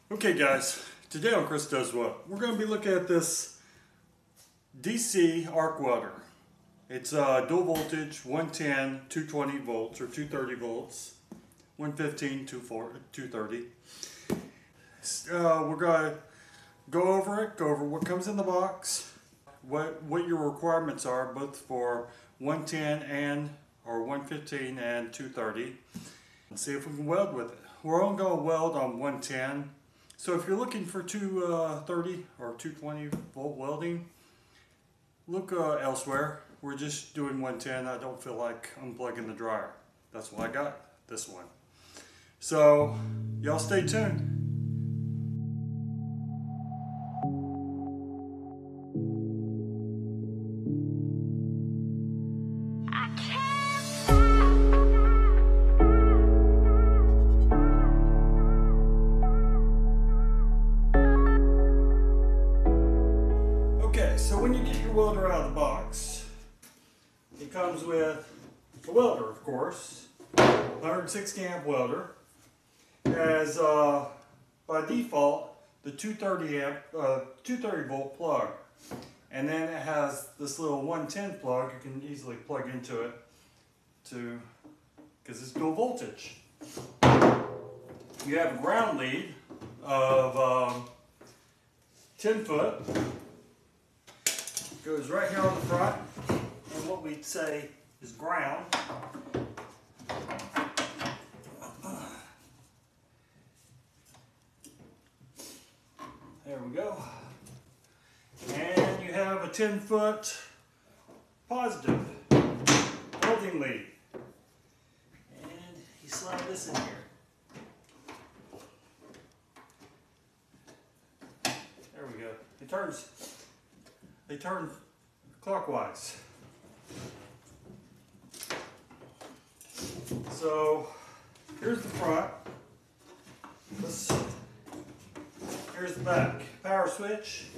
Okay guys, today on Chris Does What, we're going to be looking at this DC arc welder. It's dual voltage, 110, 220 volts or 230 volts, 115, 230. We're going to go over what comes in the box, what your requirements are both for 110 and or 115 and 230, and see if we can weld with it. We're only going to weld on 110. So if you're looking for 230 or 220 volt welding, look elsewhere. We're just doing 110. I don't feel like unplugging the dryer. That's why I got this one. So y'all stay tuned. So when you get your welder out of the box, it comes with a welder, of course, 160 amp welder. It has, by default, the 230 volt plug, and then it has this little 110 plug. You can easily plug into it because it's dual voltage. You have a ground lead of 10 foot. Goes right here on the front, and what we'd say is ground. There we go. And you have a 10-foot positive welding lead. And you slide this in here. There we go. They turn clockwise. So here's the front. Here's the back. Power switch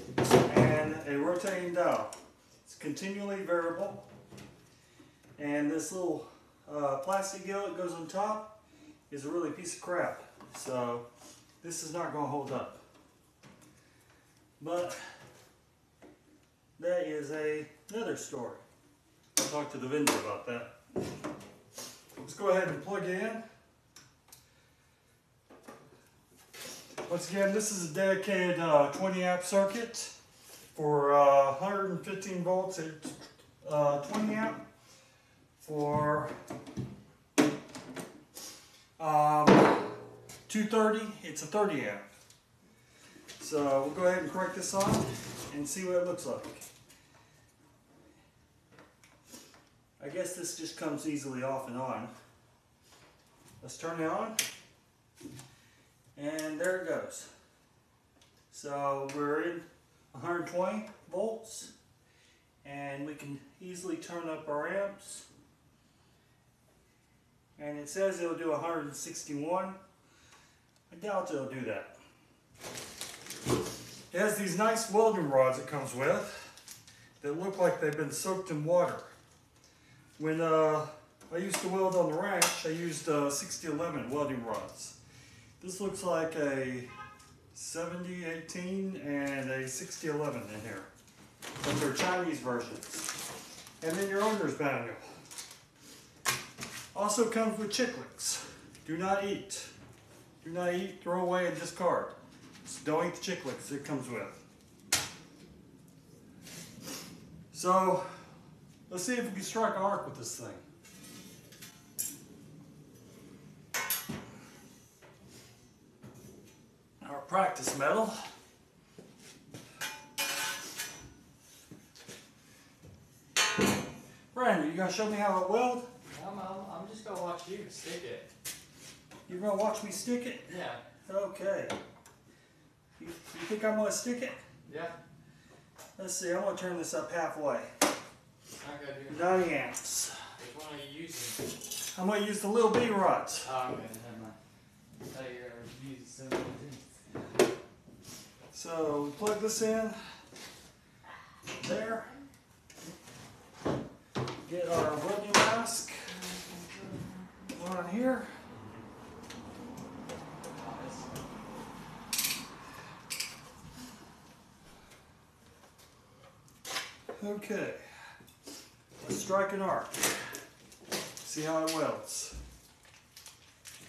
and a rotating dial. It's continually variable. And this little plastic gill that goes on top is a really piece of crap. So this is not going to hold up. But that is another story. I'll talk to the vendor about that. Let's go ahead and plug it in. Once again, this is a dedicated 20 amp circuit for 115 volts at 20 amp for 230, it's a 30 amp. So we'll go ahead and crank this on and see what it looks like. I guess this just comes easily off and on. Let's turn it on. And there it goes. So we're in 120 volts. And we can easily turn up our amps. And it says it'll do 161. I doubt it'll do that. It has these nice welding rods it comes with that look like they've been soaked in water. When I used to weld on the ranch, I used 6011 welding rods. This looks like a 7018 and a 6011 in here. But they're Chinese versions. And then your owner's manual. Also comes with chiclets. Do not eat. Do not eat, throw away, and discard. So don't eat the chiclets it comes with. So let's see if we can strike an arc with this thing. Our practice metal. Brandon, you gonna show me how it weld? I'm just gonna watch you stick it. You're gonna watch me stick it? Yeah. Okay. You think I'm gonna stick it? Yeah. Let's see, I'm gonna turn this up halfway. Not gonna do 90 amps. Which one are you using? I'm gonna use the little B rods. Oh, okay, never mind. I thought you were using something. So we plug this in there. Get our welding mask on here. Okay, let's strike an arc. See how it welds.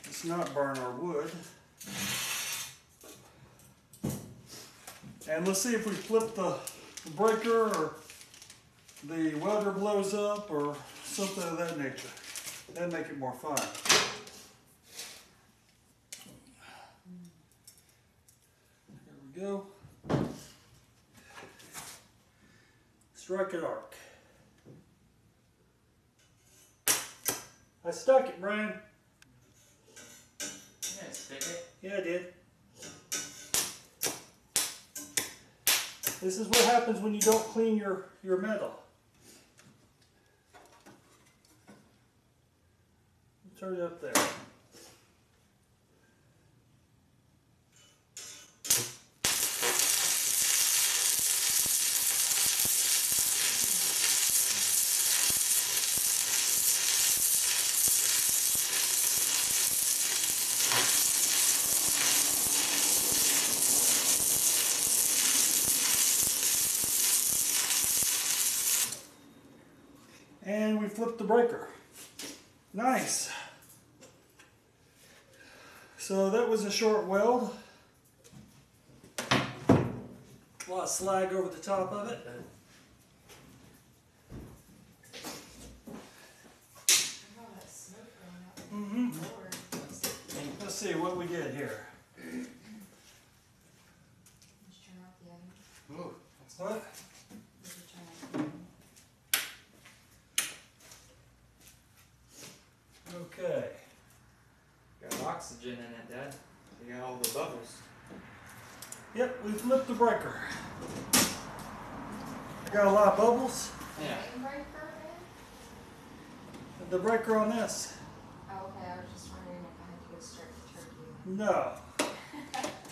Let's not burn our wood. And let's see if we flip the breaker or the welder blows up or something of that nature. That'd make it more fun. There we go. Strike an arc. I stuck it, Brian. Yeah, stick it. Yeah, I did. This is what happens when you don't clean your metal. Turn it up there. And we flip the breaker. Nice. So that was a short weld. A lot of slag over the top of it. Mm-hmm. Let's see what we get here. Ooh, what? Okay. Got oxygen in it, Dad. You got all the bubbles. Yep, we flipped the breaker. Got a lot of bubbles. Yeah. The breaker on this. Oh, okay, I was just wondering if I had to go start the turkey. No.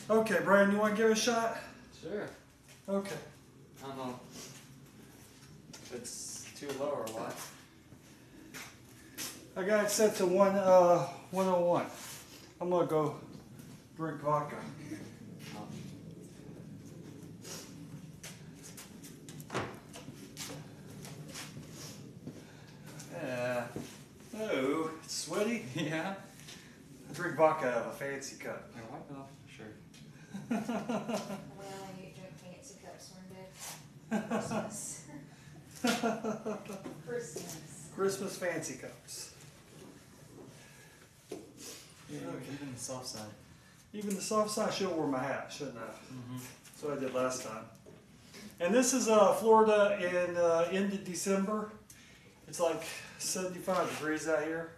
Okay, Brian, you want to give it a shot? Sure. Okay. I don't know if it's too low or what. I got it set to 101. I'm gonna go drink vodka. Oh, it's sweaty. Yeah. I drink vodka out of a fancy cup. I wipe it off for sure. We only drink fancy cups when we're Christmas. Christmas. Christmas fancy cups. Yeah, Okay. even the soft side. Even the soft side, I should have worn my hat, shouldn't I? Mm-hmm. That's what I did last time. And this is Florida in end of December. It's like 75 degrees out here.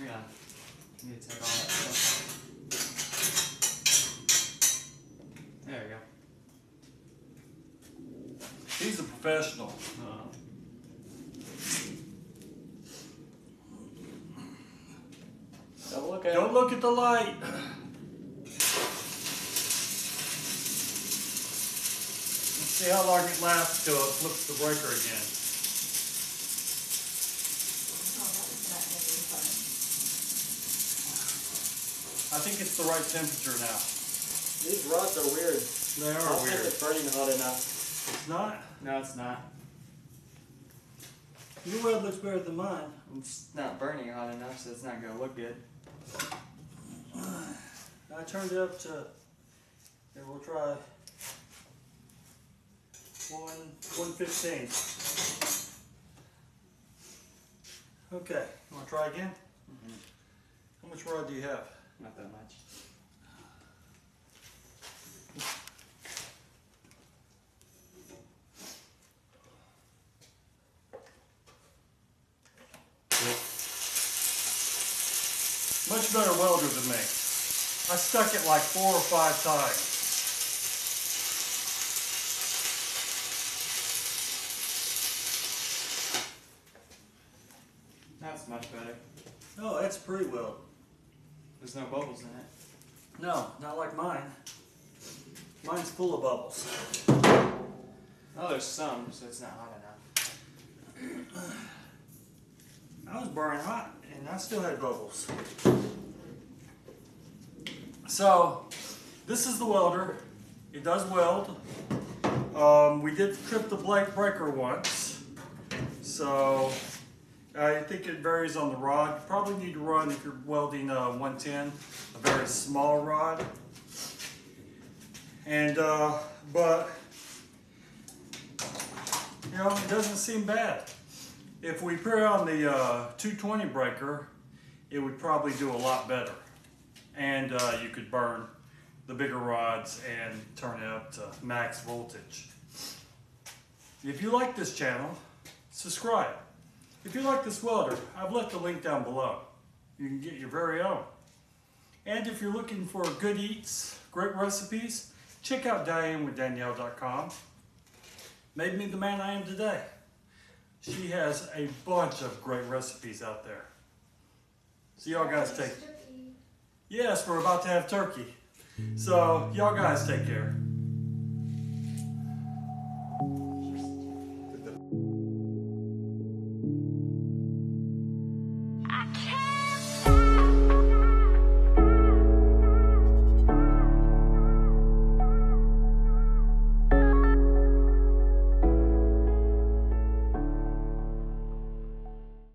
Yeah. You need to take all that stuff. There we go. He's a professional. Don't look at Don't look at the light. Let's see how long it lasts till it flips the breaker again. Oh, that was not gonna be fun. I think it's the right temperature now. These rods are weird. They I are don't think weird. it's burning hot enough. It's not? No, it's not. Your weld looks better than mine. It's not burning hot enough, so it's not going to look good. I turned it up to, here we'll try 115. Okay, you want to try again? Mm-hmm. How much rod do you have? Not that much. Much better welder than me. I stuck it like 4 or 5 times. better. Oh, it's pre-weld. There's no bubbles in it. No, not like mine. Mine's full of bubbles. Oh, there's some, so it's not hot enough. I was burning hot and I still had bubbles. So, this is the welder. It does weld. We did trip the breaker once. So, I think it varies on the rod. You probably need to run, if you're welding 110, a very small rod. And, but, you know, it doesn't seem bad. If we put it on the 220 breaker, it would probably do a lot better. And you could burn the bigger rods and turn it up to max voltage. If you like this channel, subscribe. If you like this welder, I've left the link down below. You can get your very own. And if you're looking for good eats, great recipes, check out DianeWithDanielle.com. Made me the man I am today. She has a bunch of great recipes out there. So y'all guys take... Yes, we're about to have turkey. So y'all guys take care.